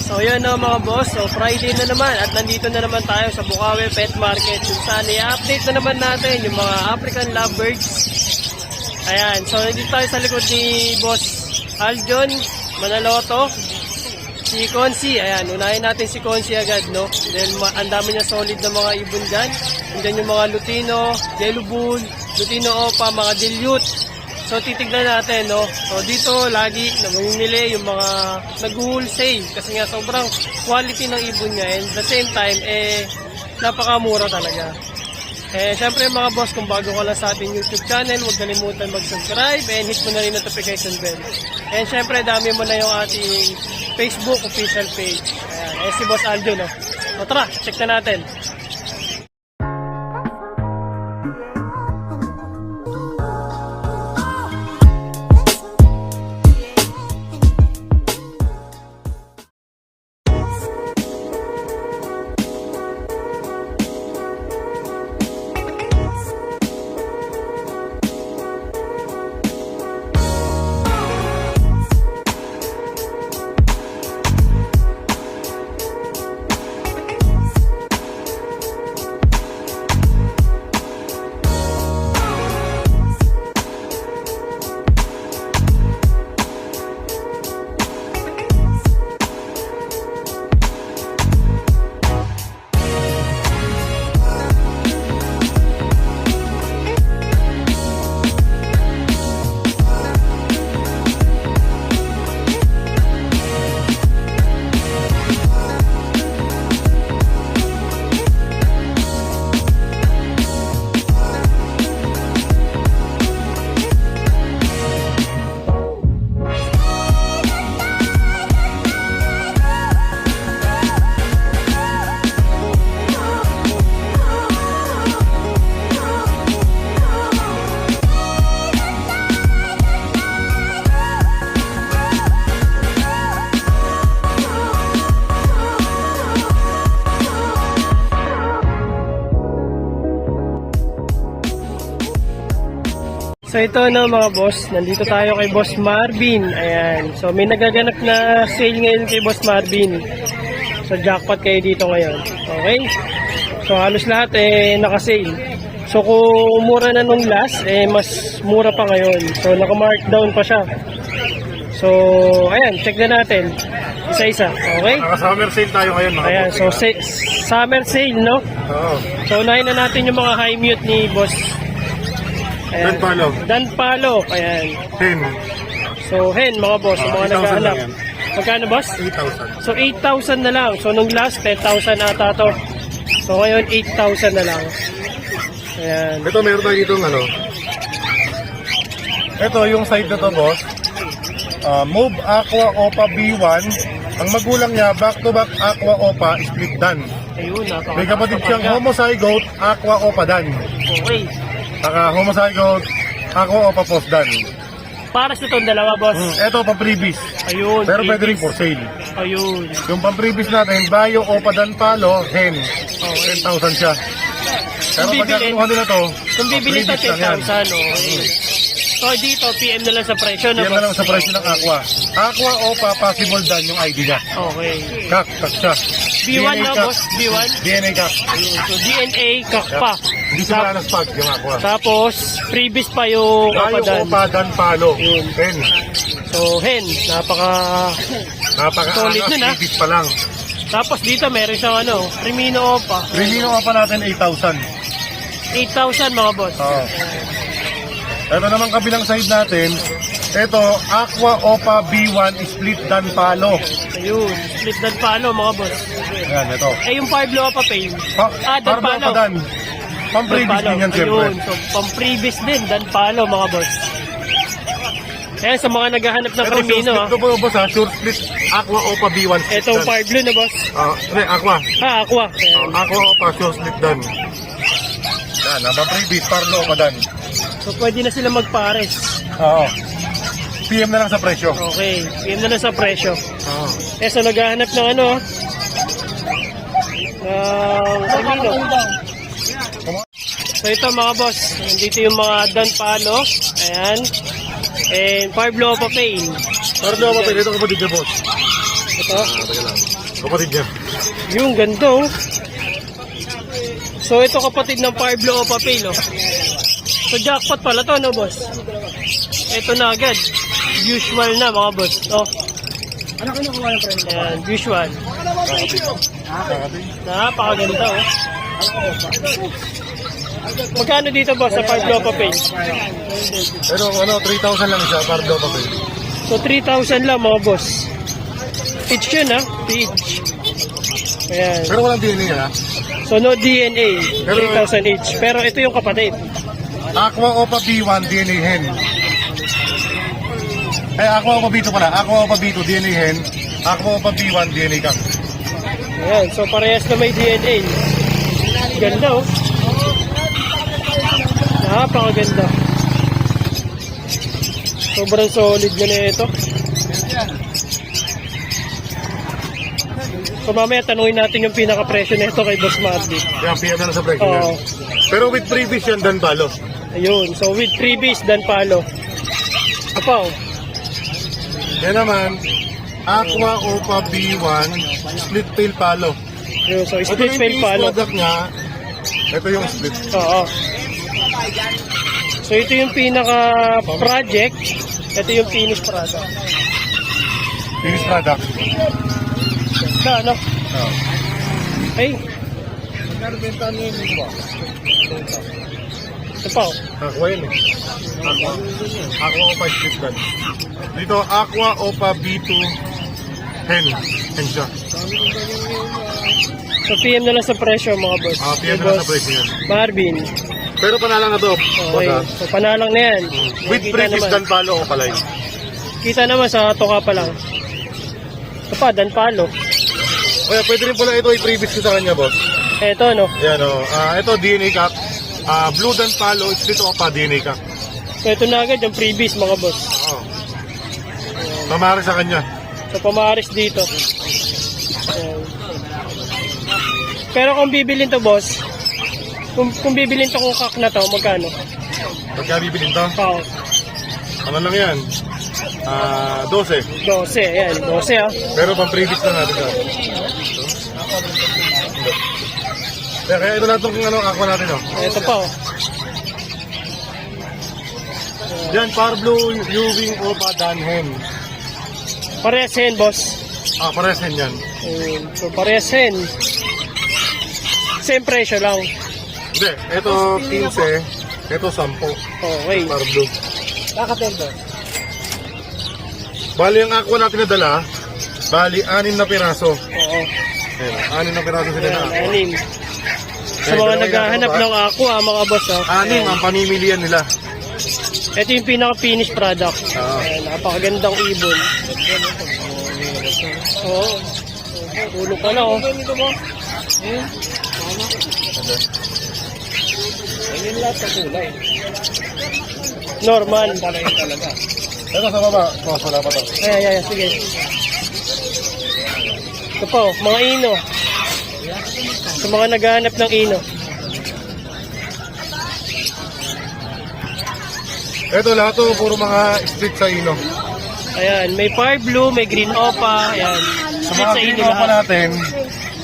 So yan na mga boss, so Friday na naman at nandito na naman tayo sa Bukawi Pet Market kung saan i-update na naman natin yung mga African lovebirds. Ayan, so nandito tayo sa likod ni Boss Aljon Manaloto, si Consi. Ayan, unahin natin si Consi agad, no? Dahil ang dami niya solid na mga ibon dyan. Andyan yung mga Lutino, Yellow Bull, Lutino Opa, mga Dilute. So titignan natin, no? So dito lagi namimili yung mga nag-wholesale kasi nga sobrang quality ng ibon niya and at the same time napakamura talaga. Syempre mga boss, kung bago ka lang sa ating YouTube channel, huwag kalimutan mag-subscribe and hit mo na rin notification bell. And syempre dami mo na yung ating Facebook official page. Ayan, si Boss Aldo, no? So tara, check na natin. So ito na mga boss, nandito tayo kay Boss Marvin. Ayan, so may nagaganap na sale ngayon kay Boss Marvin. So jackpot kayo dito ngayon. Okay? So halos lahat naka-sale. So kung mura na nung last, mas mura pa ngayon. So naka-markdown pa siya. So ayan, check na natin. Isa-isa, okay? Naka-summer sale tayo ngayon mga ayan, boss. so summer sale, no? Oo. So unahin na natin yung mga high mute ni Boss. Ayan. Danpalo. Ayan. Hen. So, hen mga boss. Yung mga 8,000 naghahanap. lang yan. Magkano boss? 8,000. So, 8,000 na lang. So, nung last, 10,000 ata to. So, ngayon, 8,000 na lang. Ayan. Ito meron tayo dito ano. Ito yung side na to boss. Move Aqua Opa B1. Ang magulang niya, back-to-back Aqua Opa split dan. Ayun, napaka. May kapatid siyang homozygote Aqua Opa dan. Okay. Saka homozygote Aqua Opa post dan. Para sa itong dalawa, boss. Ito pang-previous. Ayun. Pero pwede rin babies. for sale. Ayun. Yung pang-previous natin, Bayo Opa Danpalo, hen. Okay. 10,000 siya. Pero Kung pag bibilin- nakuha nila to, Kung bibili sa previous lang yan. 10,000, okay. So, dito, PM na lang sa presyo, na Yan na lang sa presyo ng Aqua. Aqua Opa, possible dan yung ID niya. Okay. Kak siya. B1 na, kak. boss. B1. DNA kak. Ayun. So, DNA, kakpa. Hindi siya malalas pag yung Aqua. Tapos, previous pa yung Bayo Opa Opa Danpalo. Yun. Hen. So, hen, solid Napaka-anas, nun, ha? previous pa lang. Tapos dito meron siyang Primino Opa. Remino Opa natin, 8,000. 8,000 mga boss. Oo. Ito naman kabilang side natin. Ito, Aqua Opa B1 Split Danpalo. Ayun, split dan palo mga boss. Ayan, ito. Eh yung Pablo Opa Pay. Dan Pardo palo. Opa Dan. Pang-previous din yan, siyempre. Ayun, so pang-previous din, dan palo mga boss. Kaya sa mga naghahanap ng Ito, Primino, short split to po, boss, ha? Short split Aqua Opa B1 Split Itong Dan. Pablo na boss. Aqua. Aqua. Ayan. Aqua Opa Short Split Dan. Yan, nabang-previous, Pardo Opa Dan. So pwede na sila magpares. Oo. PM na lang sa presyo. Okay, yun na lang sa presyo. Oo. So naghahanap ng ng Primino. So ito mga boss, dito yung mga Dan Palo, ayan, and Pablo Opa Pay. Pardo Opa, dito kapatid niya, boss. Ito. Teka lang. Kapatid niya. Yung ganda oh. So ito kapatid ng Fire Blue Opa Pale oh. So jackpot pala to no boss? Ito na agad. Usual na mga boss. Oh. Ano kinukuha ng friend? Ayan, usual. Kakapit. Napakaganda oh. Magkano dito boss sa Fire Blue Opa Pale? Pero ano, 3,000 lang siya, para daw kapatid. So 3,000 lang mga boss. Peach yun ha, peach. Ayan. Pero walang DNA ha. So no DNA, 3,000 each. Pero ito yung kapatid. Aqua Opa B1, DNA hen. Aqua Opa B2 pala. Aqua Opa B2, DNA hen. Aqua Opa B1, DNA cock. Ayan, so parehas na may DNA. Ganda oh. Napakaganda. Sobrang solid na ito. So mamaya tanungin natin yung pinaka-presyo nito kay Boss Marty. Kaya PM na lang sa break. Oo. Pero with previous yan, Dan Palo. Ayun, so with freebies, dan palo. Apaw. Yan naman, Aqua Opa B1, split tail palo. Ayun, so Ito split yung fail base palo. product niya. Ito yung split. Oo. So ito yung pinaka-project. Ito yung finished product. Finished product. Ganda, ano? Ay, Magkano benta niyo yung ba? ito pa. Aqua yun eh. Aqua Opa split gun. Dito, Aqua Opa B2 hen. Hen siya. So PM na lang sa presyo mga boss. PM na lang sa presyo yan. Marvin. Pero panalang na to. Okay. Baga. So panalang na yan. With Kita previous naman. Dan Palo o palay. Kita naman sa toka pa lang. Ito pa, dan palo. Kaya pwede rin pala ito i-previous ko sa kanya, boss. Ito no. Yan o. Ito DNA cock. Blue Dan Palo, split Opa DNA cock. So ito na agad yung freebies mga boss. Oo. Tamari sa kanya. So pamaris dito. Ayan. Pero kung bibilin to boss, kung bibilin to kung kak na to, magkano? Pagka bibilin to, Pao. ano lang yan? 12. 12, ayan. 12 ah. Pero pang-previous na natin yan. Kaya ito na itong aqua natin o. Ito pa oh. Yan, Power Blue, Ewing Opa Dan hen. Parehas hen boss. Pares hen yan. Ayan. So parehas hen. Same presyo lang. Hindi, ito 15, ito 10. Okay. Power Blue. Kakatendo. Bali, ang aqua natin na dala, bali, 6 na piraso. Oo. Ayan, 6 na piraso sila na Ayan, aqua. anim. Sa mga naghahanap ng aqua, mga boss ah. 6 ang pamimilian nila. Ito yung pinaka-finished product. Oo. Ayan, napakagandang ibon. Oo. Ulo pa na oh. Ayun lahat sa kulay. Normal. Talaga. Ito sa baba, wala pa to. Ay, sige. Ito po, mga ino. Sa mga naghahanap ng ino. Ito lahat to, puro mga split sa ino. Ayan, may fire blue, may green opa. Ayan, Sa split mga sa ino ino pa lahat. natin,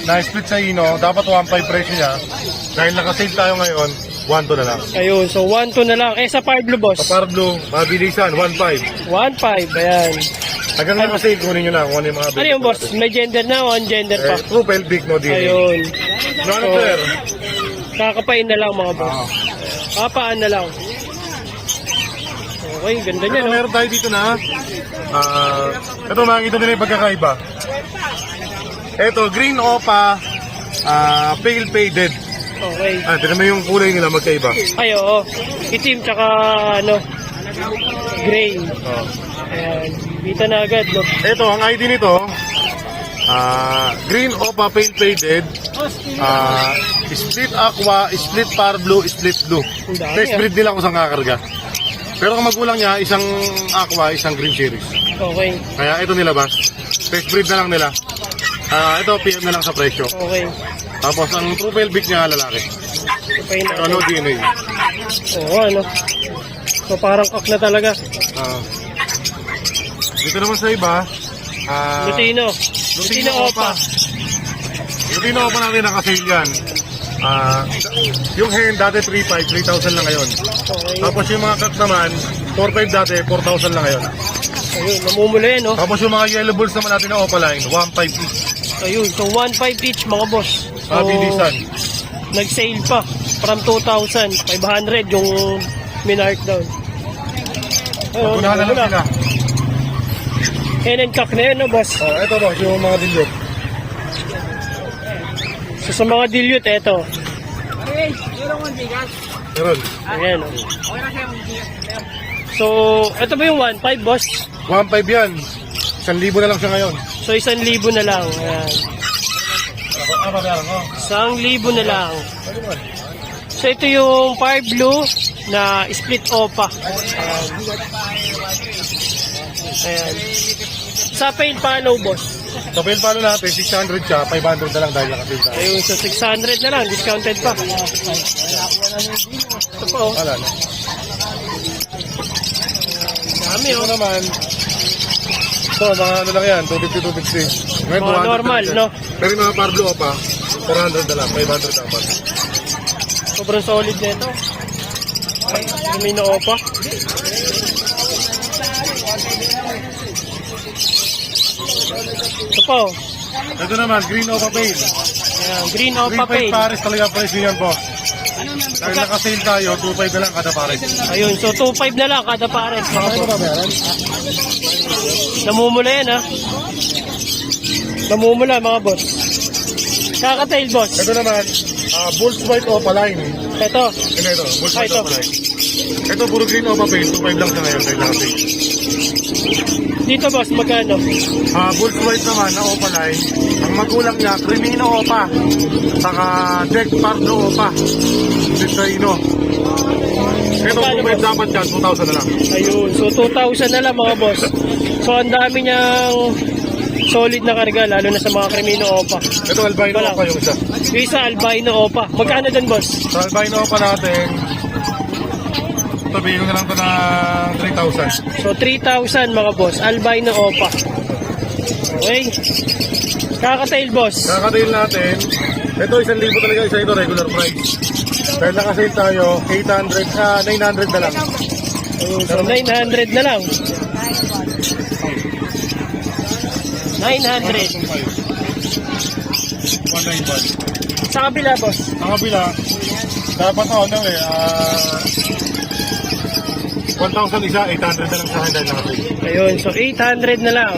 na split sa ino, dapat 1.5 presyo niya. Dahil nakasave tayo ngayon, 1.2 na lang. Ayun, so 1-2 na lang. Sa fire blue, boss. Sa Power Blue, mabilisan, 1.5. 1-5, ayan. Hanggang nakasave, kunin nyo na kung ano yung mga Ano yung boss? May gender na o gender pa? True pelvic, no DNA. Ayun. No, ano, So, sir? kakapain na lang mga boss. Kapaan na lang. Okay, ganda niya, Ito, no? meron tayo dito na, ito makikita nila yung pagkakaiba. Ito, green opa, pale faded. Okay. Tignan mo yung kulay nila magkaiba. Ay, oo. Itim tsaka, ano, gray. Oh. Ayan. Kita na agad, no? Ito, ang ID nito, green opa pale faded, split aqua, split power blue, split blue. Ang dami, Test breed nila kung saan kakarga. Pero ang magulang niya, isang aqua, isang green series. Okay. Kaya ito nilabas. Test breed na lang nila. Ito, PM na lang sa presyo. Okay. Tapos ang true pelvic niya, lalaki. Kapain Pero no natin. DNA. Oo, ano? So, parang kak na talaga. Dito naman sa iba, Lutino. Lutino Opa. Lutino Opa natin naka-sale yan. Yung hen dati 3,500, 3,000 lang ngayon. Okay. Tapos yung mga cut naman, 4,500 dati, 4,000 lang ngayon. Ayun, namumula yan, no? Tapos yung mga yellow bulls naman natin na Opaline, 1,500 each. Ayun, so 1.5 each mga boss. So, Bilisan. nag-sale pa from 2,500 yung minark down. Ayun, Unahan na lang namumula. sila. Hen and cock na yun, no boss? Ito boss, yung mga dilute. So sa mga dilute, eto. Meron. Ayan, no? So, ito ba yung 1.5 boss? 1,500 yan. 1,000 na lang siya ngayon. So 1,000 na lang. Ayan. Meron ko. 1,000 na lang. So ito yung fire blue na split opa. Ayan. Ayan. Sa pale follow boss. Sa pale palo natin, 600 siya, 500 na lang dahil nakasil tayo. Ayun, so 600 na lang, discounted pa. Ito po, oh. Wala na. Dami, Ito oh. naman, ito, mga ano lang yan, 250, 260. Ngayon, Mga 200 normal, na no? Pero yung mga Parblo pa, 400 na lang, 500 dapat. Sobrang solid na ito. May na-opa. Ito po, oh. Ito naman, Green Opa Pale. Ayan, green opa 3,500 pale. pares talaga price yan po. Dahil naka-sale tayo, 2,500 na lang kada pares. Ayun, so 2.5 na lang kada pares. Mga Ano boss. ba meron? Namumula yan, ha? Namumula, mga boss. Kakatail, boss. Ito naman, Bulls White Opa Line. Ito. Ito, Bulls White ito. Opa Line. Ito, puro Green Opa Pale, 2,500 lang siya ngayon dahil naka-sale. Dito, boss, magkano? Bulls White naman na Opa Line, ang magulang niya, Crimino Opa, saka Jack Pardo Opa, Citrino. Ito, Magkano, 2,500 dapat yan, 2,000 na lang. Ayun, so 2,000 na lang, mga boss. So, ang dami niyang solid na karga, lalo na sa mga Crimino Opa. Ito, Albino Wala. Opa yung isa. Yung isa, Albino Opa. Magkano dun, boss? Sa Albino Opa natin, sabihin ko na lang ito na 3,000. So, 3,000, mga boss. Albino Opa. Okay. Kakatail, boss. Kakatail natin, ito 1,000 talaga, isa ito regular price. Dahil nakasale tayo, 900 na lang. Ayun, so 900 na lang. 900. 191. Sa kabila, boss. Ang kabila, dapat ako ano 1,000 isa, 800 na lang sa akin dahil nakasale. Ayun, so 800 na lang.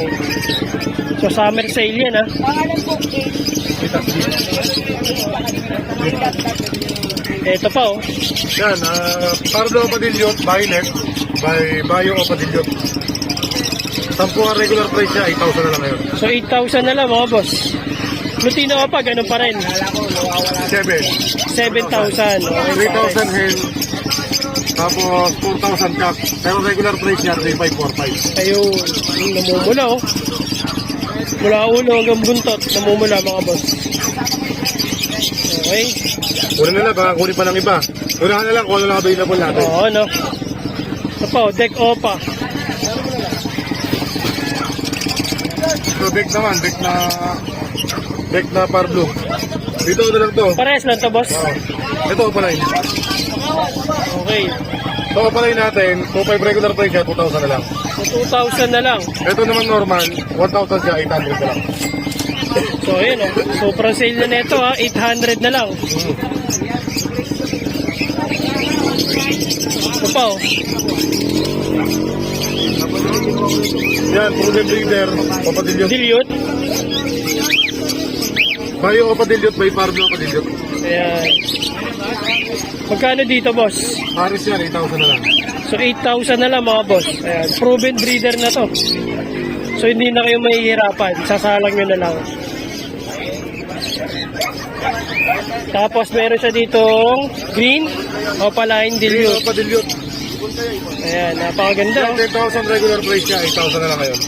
So summer sale yan, ha? Ito pa, oh. Yan, Pablo Opadilliot, Violet, by Bayo Opadilliot. 10 ang regular price niya, 8,000 na lang ngayon. So 8,000 na lang, mga boss. Lutino pa, ganun pa rin. 7. 7,000. Okay, 3,000 hen, tapos 4,000 cut. Pero regular price niya, 3,545. ayun, yung namumula, oh. Mula ulo hanggang buntot, namumula, mga boss. Okay. Kunin na lang, baka kunin pa ng iba. Unahan na lang kung ano lang available natin. Oo, no? Ito pa, oh, deck opa. So, deck naman, deck na Parblo. Dito na lang to. Pares lang to, boss. Ito, Opaline. Okay. Ito, Opaline natin, 2,500 regular price niya, 2,000 na lang. So 2,000 na lang. Ito naman normal, 1,000 siya, 800 na lang. So, ayun, oh. Sobrang sale na nito, ha? 800 na lang. Ito pa, oh. Yan, Prudent Breeder, Opadilliot. Dilute. Bayo Opadilliot, by Parblo Opadilliot. Ayan. Magkano dito, boss? Paris yan, 8,000 na lang. So 8,000 na lang, mga boss. Ayan. Proven breeder na to. So hindi na kayo mahihirapan. Sasalang nyo na lang. Tapos meron siya ditong green Opaline Green Dilute. Opadilliot. Ayan, napakaganda, oh. 10,000 regular price niya, 8,000 na lang ngayon.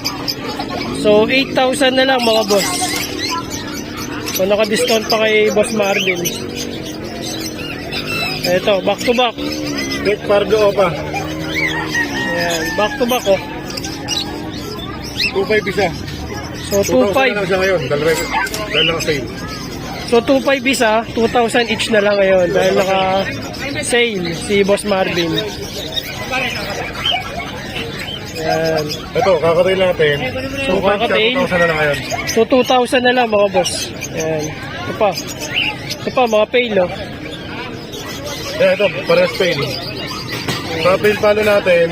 So 8,000 na lang, mga boss. So naka-discount pa kay Boss Marvin. Ito, back to back. Deck Parblo Opa, Ayan, back to back, oh. 2,500 isa. So, 2,000 na 2,500. lang siya ngayon. Dahil lang sale. So, 2,500 isa, 2,000 each na lang ngayon dahil naka-sale si Boss Marvin. Yan. Ito, kakatail natin. So, 2,500 kakatail. 2,000 na lang ngayon. So, 2,000 na lang mga boss. Yan. Ito pa. Ito pa, mga pail, oh. Ito, pares pail. Sa pail palo natin,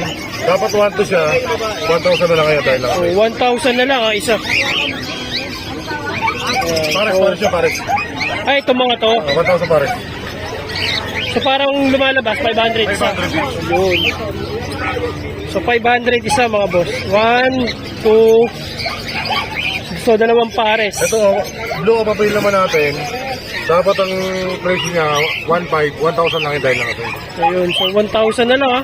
dapat 1 to siya. 1,000 na lang ngayon dahil lang. So, 1,000 na lang, ah, isa. Yan. Pares, So, pares siya, pares. ay, ito mga to. 1,000 pares. So, parang lumalabas, 500 isa. 500. Yun. So, 500 isa mga boss. 1, 2, so, dalawang pares. Ito, blue o pail naman natin. Dapat ang price niya, 1,500, 1,000 lang yung dahil lang natin. Ayun, so 1,000 na lang, ha.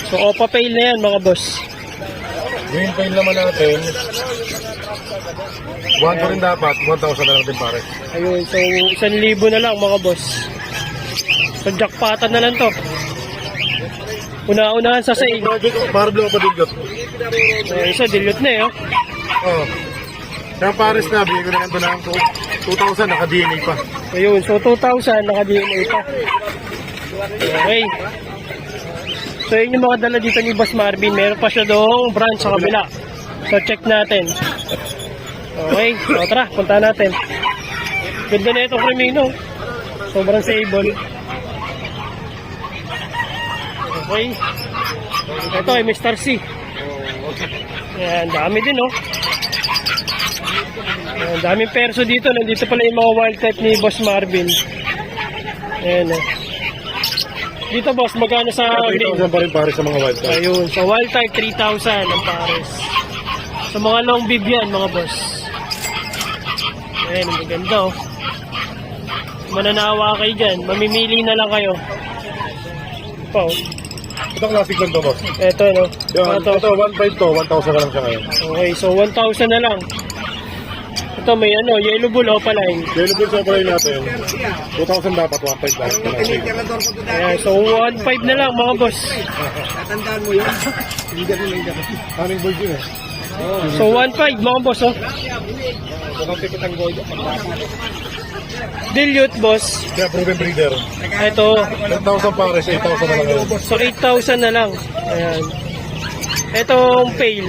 So, opa pail na yan mga boss. Green pail naman natin, 1 pa rin dapat, 1,000 na lang din pare. Ayun, so 1,000 na lang mga boss. So, jackpotan na lang to. Una-unahan sa saig. Para blue o padigot. Isa, dilute na eh, oh. Oo. Kaya pares na, bigyan ko na lang ito ng 2,000, naka-DNA pa. Ayun, so 2,000, naka-DNA pa. Okay. So, yun yung mga dala dito ni Boss Marvin. Meron pa siya doong branch sa kabila. So, check natin. Okay, so tara, punta natin. Ganda na itong Crimino. Sobrang stable. Okay. Ito ay Mr. C. Ayan, dami din, oh. Ayan, daming perso dito. Nandito pala yung mga wild type ni Boss Marvin. Ayan, oh. Dito, boss, magkano sa green? 3,000 pa rin pares sa mga wild type. Ayun, sa wild type, 3,000 ang pares. Sa mga long bib yan, mga boss. Ayan, ang maganda, oh. Mananawa kayo dyan. Mamimili na lang kayo. Ito, oh. Ito classic lang to, boss. Ito, no? Yan, Ito. ito, 1,500 to, 1,000 ka lang siya ngayon. Okay, so 1,000 na lang. Ito, may ano, yellow bull, opaline. Yellow bill sa pala natin, 2,000 dapat, 1,500 lang. Ayan, so 1,500 na lang, mga boss. Tatandaan mo yun. Leader na leader. Aming bird yun eh. So 1,500, mga boss, oh. Mukhang tipit ang gold. Dilute, boss. Kaya proven breeder. Ito, 10,000 pares, 8,000 na lang ngayon. so 8,000 na lang. Ayan. Itong pail.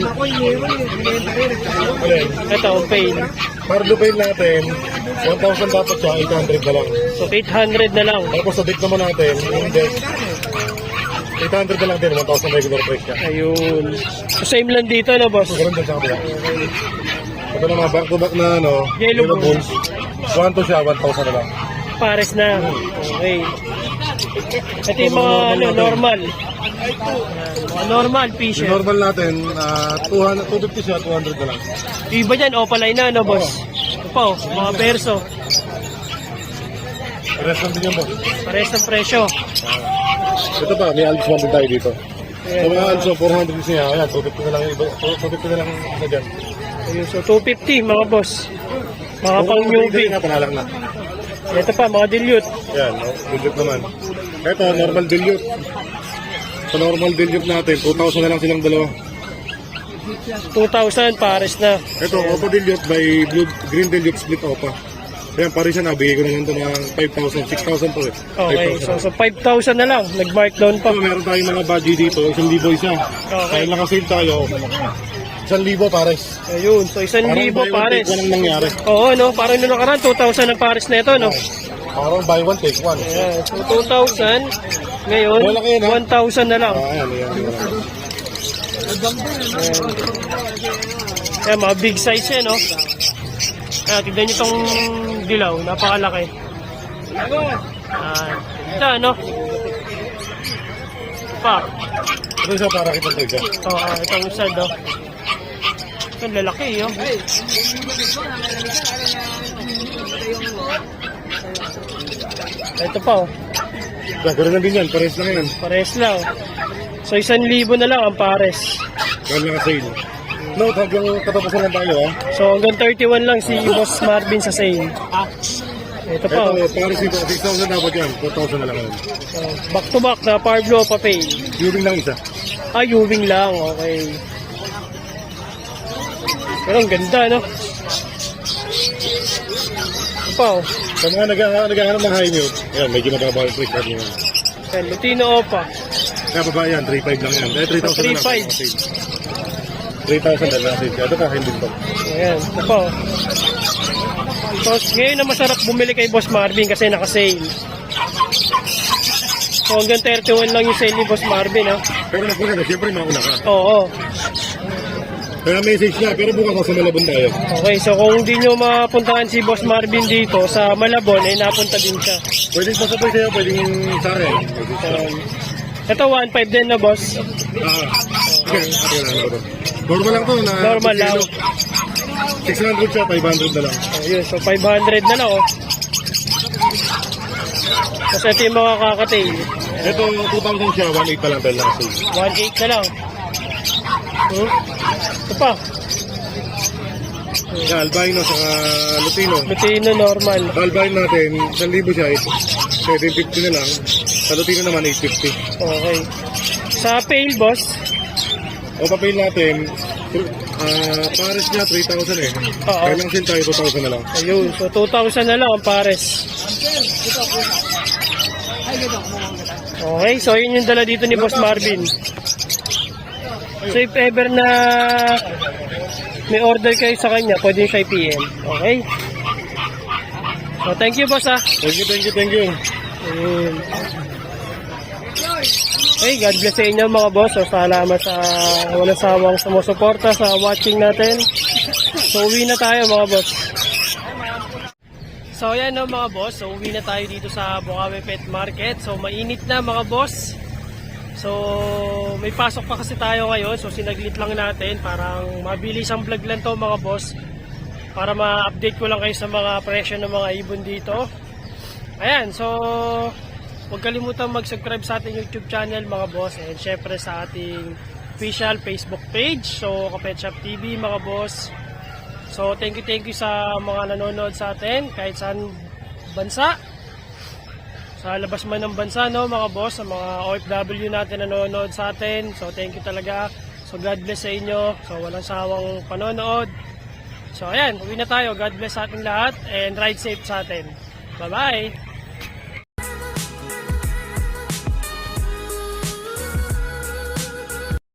Alin? Ito, ang pail. Para lupain natin, 1,000 dapat siya, 800 na lang. So 800 na lang. Tapos sa deck naman natin, yung deck, 800 na lang din, 1,000 regular price siya. Ayun. So same lang dito, no, boss? So, ganun din sa kabila. Ito naman, back to back na ano, Yellow bulls. 1 to siya, 1,000 na lang. Pares na. Okay. Ito yung mga ano, normal. Mga normal fisher. Yung normal natin, 250 siya, 200 na lang. Iba dyan, opaline na, no, boss? Ito pa, oh, mga perso. Rest lang din yan, boss. Pares ng presyo. Ito pa, may Alps 1 din tayo dito. Ayan, So mga Alps, 400 din siya, ayan, 250 na lang yung iba, 250 na lang isa dyan. ayun, so 250, mga boss. Mga pang newbie. Nga, panalang na. Ito pa, mga dilute. Yan, dilute naman. Ito, normal dilute. Sa normal dilute natin, 2,000 na lang silang dalawa. 2,000, pares na. Ito, Opa dilute by blue, green dilute split Opa. Ayan, pares yan, nabigay ko na lang ito ng 5,000, 6,000 to eh. Okay, 5,000. so 5,000 na lang. Nag-mark down pa. So, meron tayong mga budget dito, 1,000 isa. Okay. Dahil nakasale tayo, 1,000 pares. Ayun, so 1,000 pares. Walang nangyari. Oo, no? Parang nung nakaraan, 2,000 ang pares na ito, no? Parang buy one, take one. Ayan, so 2,000. Ngayon, Wala kayo, no? 1,000 na lang. Ayan, ayan. Ayan, mga big size yan, no? Ayan, tignan nyo itong dilaw. Napakalaki. Ayan. Ito, ano? Pa. Ito siya para kita tayo. Oo, itong sad, no? Ito, lalaki, yun. Ito pa, oh. Ganoon na din yan, pares lang yan. Pares lang. So, 1,000 na lang ang pares. Dahil nakasale. Note, hanggang katapusan lang tayo ha. So, hanggang 31 lang si Boss Marvin sa sale. Ito pa, oh. Ito, pares dito, 6,000 dapat yan, 4,000 na lang yan. Back to back na Parblo Papay. Viewing lang isa. Ah, Ewing lang. Okay. Pero ang ganda, no? Ito pa, oh. Sa mga naghahanap ng high mute, yan, medyo mababa yung price natin. Ayan, Lutino Opa. Kaya baba yan, 3.5 lang yan. 3,000 na lang. 3,000 na lang. Ito pa, hindi pa. Ayan, ito pa, oh. So, ngayon na masarap bumili kay Boss Marvin kasi naka-sale. So, hanggang 31 lang yung sale ni Boss Marvin, ha? Pero napunta na, siyempre mauna ka. Oo. Kaya message na, pero bukas sa Malabon tayo. Okay, so kung hindi nyo mapuntahan si Boss Marvin dito sa Malabon, ay napunta din siya. Pwedeng pasapay sa'yo, pwedeng sa akin. Ito, 1.5 din na, boss. Okay, normal lang to na Normal lang. 600 siya, 500 na lang. Ayun, so 500 na lang, oh. Kasi ito yung mga kakatail. Ito, 2,000 siya, 1,800 pa lang dahil nakasave. 1.8 na lang. Ito pa. Yung albino saka lutino. Lutino normal. Sa albino natin, 1,000 siya, 750 na lang. Sa lutino naman, 850. Okay. Sa pale, boss. O papel natin, pares niya 3,000 eh. Oo. Kaya lang sin tayo, 2,000 na lang. Ayun, so 2,000 na lang ang pares. Okay, so yun yung dala dito ni Boss Marvin. So if ever na may order kayo sa kanya, pwede siya i-PM. Okay? So thank you, boss, ha. Thank you. Ayun. Okay, God bless sa inyo mga boss. So, salamat sa walang sawang sumusuporta sa watching natin. So, uwi na tayo mga boss. So, ayan no mga boss. So, uwi na tayo dito sa Bukawi Pet Market. So, mainit na mga boss. So, may pasok pa kasi tayo ngayon. So, sinaglit lang natin. Parang mabilis ang vlog lang to mga boss. Para ma-update ko lang kayo sa mga presyo ng mga ibon dito. Ayan, so huwag kalimutan mag-subscribe sa ating YouTube channel mga boss, and syempre sa ating official Facebook page, so Kapet Shop TV mga boss. So thank you sa mga nanonood sa atin kahit saan bansa, sa labas man ng bansa, no mga boss, sa mga OFW natin nanonood sa atin. So thank you talaga. So God bless sa inyo. So walang sawang panonood. So ayan, uwi na tayo. God bless sa ating lahat and ride safe sa atin. Bye bye.